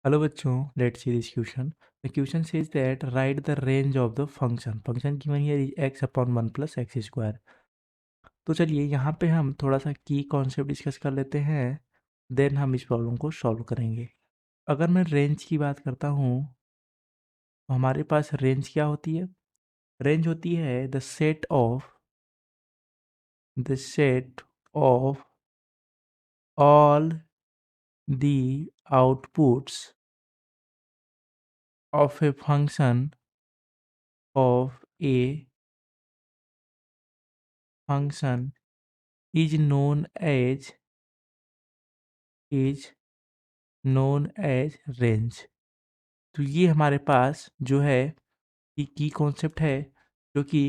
Hello बच्चों, let's see this question. The question says that write the range of the function. Function की one here is X upon one plus x square. तो चलिए यहाँ पे हम थोड़ा सा की कॉन्सेप्ट डिस्कस कर लेते हैं, देन हम इस प्रॉब्लम को सॉल्व करेंगे. अगर मैं रेंज की बात करता हूँ तो हमारे पास रेंज क्या होती है? रेंज होती है the set of all the outputs of a function of a function is known as is known as range. तो ये हमारे पास जो है ये की कॉन्सेप्ट है जो कि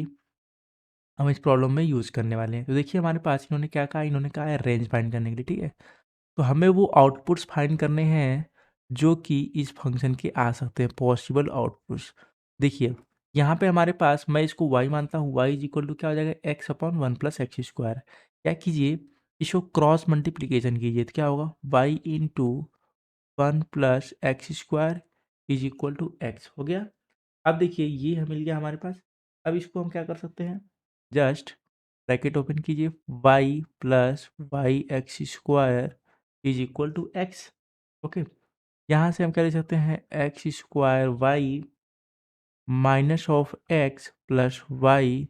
हम इस प्रॉब्लम में यूज़ करने वाले हैं. तो देखिए हमारे पास इन्होंने क्या कहा, इन्होंने कहा है रेंज फाइंड करने के लिए. ठीक है, तो हमें वो आउटपुट्स फाइंड करने हैं जो कि इस फंक्शन के आ सकते हैं, पॉसिबल आउटपुट्स. देखिए यहाँ पे हमारे पास, मैं इसको y मानता हूँ, y इज इक्वल टू क्या हो जाएगा, x upon one plus x square. क्या कीजिए, इसको क्रॉस मल्टीप्लीकेशन कीजिए तो क्या होगा, y into one plus x square is equal to x हो गया. अब देखिए ये मिल गया हमारे पास. अब इसको हम क्या कर सकते हैं, जस्ट ब्रैकेट ओपन कीजिए, y plus y x square is equal to x. Okay, यहाँ से हम क्या ले सकते हैं, x square y minus of x plus y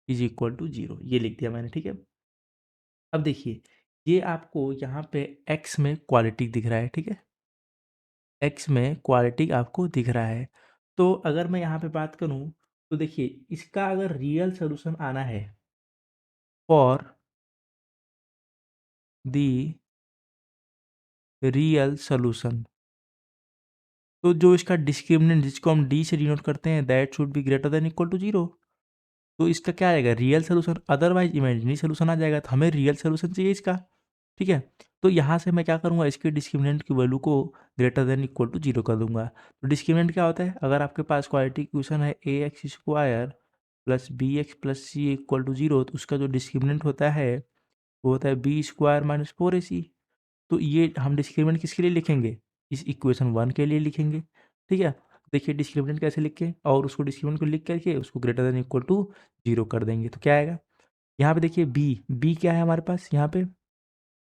is equal to zero, ये लिख दिया मैंने. ठीक है, अब देखिए ये आपको यहाँ पे एक्स में क्वालिटी दिख रहा है. ठीक है, एक्स में क्वालिटी आपको दिख रहा है. तो अगर मैं यहाँ पे बात करूँ तो देखिए इसका अगर रियल सोल्यूशन आना है फॉर दी रियल सोल्यूशन, तो जो इसका डिस्क्रिमिनेंट जिसको हम डी से डिनोट करते हैं that should be greater than equal to zero. तो इसका क्या आएगा, real solution. Otherwise imaginary solution आ जाएगा, तो हमें रियल सोल्यूशन चाहिए इसका. ठीक है, तो यहाँ से मैं क्या करूँगा, इसके डिस्क्रिमिनेंट की वैल्यू को greater than equal to zero कर दूंगा. तो डिस्क्रिमिनेंट क्या होता है, अगर आपके पास क्वालिटी इक्वेशन है A X square plus B X plus C equal to zero, तो उसका जो डिस्क्रिमिनेंट होता है वो होता है B square minus four A C. तो ये हम डिस्क्रिमिनेंट किसके लिए लिखेंगे, इस इक्वेशन वन के लिए लिखेंगे. ठीक है, देखिए डिस्क्रिमिनेंट कैसे लिख के, और उसको डिस्क्रिमिनेंट को लिख करके उसको greater than equal to zero कर देंगे. तो क्या आएगा, यहाँ पे देखिए बी, बी क्या है हमारे पास यहाँ पे,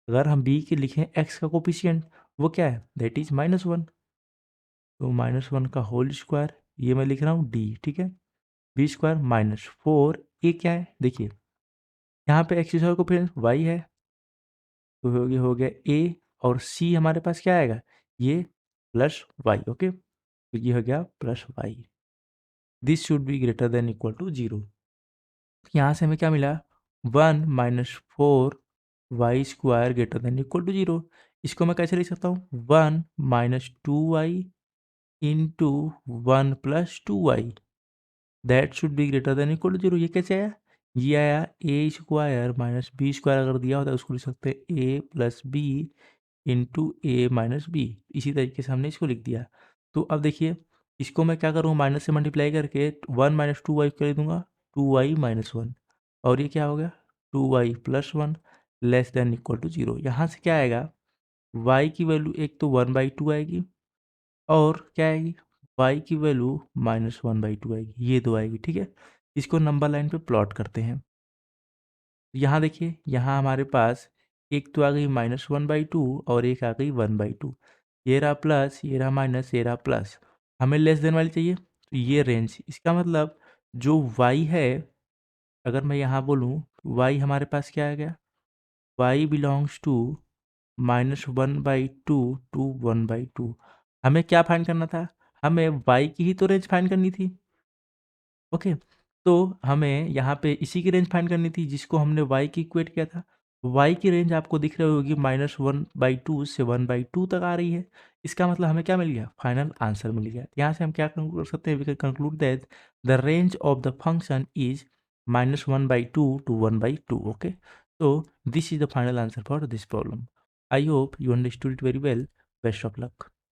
अगर हम बी के लिखें एक्स का कोफिशिएंट वो क्या है, दैट इज माइनस वन. तो माइनस वन का होल स्क्वायर, ये मैं लिख रहा हूँ डी. ठीक है, बी स्क्वायर माइनस फोर ए क्या है, देखिए यहाँ पे एक्स स्क्वायर को फिर वाई है, तो हो गया ए, और सी हमारे पास क्या आएगा, ये प्लस वाई. ओके, तो ये हो गया plus y. This should be greater than equal to zero. यहाँ से हमें क्या मिला, one minus four y square greater than equal to zero. इसको मैं कैसे लिख सकता हूँ, one minus two y into one plus two y that should be greater than equal to zero. ये कैसे आया, ये आया a square minus b square अगर दिया होता है उसको लिख सकते हैं ए प्लस बी इंटू ए माइनस बी. इसी तरीके से हमने इसको लिख दिया. तो अब देखिए इसको मैं क्या करूँ, माइनस से मल्टीप्लाई करके वन माइनस टू वाई कर दूंगा, टू वाई माइनस वन, और ये क्या हो गया, two y plus one less than equal to zero. यहाँ से क्या आएगा, y की वैल्यू एक तो वन बाई टू आएगी, और क्या आएगी, y की value minus one by to आएगी, ये दो आएगी. ठीक है, इसको नंबर लाइन पे प्लॉट करते हैं. यहाँ देखिए, यहाँ हमारे पास एक तो आ गई माइनस वन बाई टू और एक आ गई वन बाई टू. ये रहा प्लस, ये रहा माइनस, ये रहा प्लस. हमें लेस देन वाली चाहिए, तो ये रेंज, इसका मतलब जो y है, अगर मैं यहाँ बोलूँ y हमारे पास क्या आ गया, y belongs to minus one by two to one by two. हमें क्या फाइंड करना था, हमें y की ही तो रेंज फाइंड करनी थी. ओके, तो हमें यहाँ पे इसी की रेंज फाइंड करनी थी जिसको हमने y की इक्वेट किया था. y की रेंज आपको दिख रही होगी माइनस वन बाई टू से वन बाई टू तक आ रही है. इसका मतलब हमें क्या मिल गया, फाइनल आंसर मिल गया. यहाँ से हम क्या कंक्लूड कर सकते हैं, we can conclude that the range of the function is minus one by two one by two. Okay, so this is the final answer for this problem. I hope you understood it very well. Best of luck.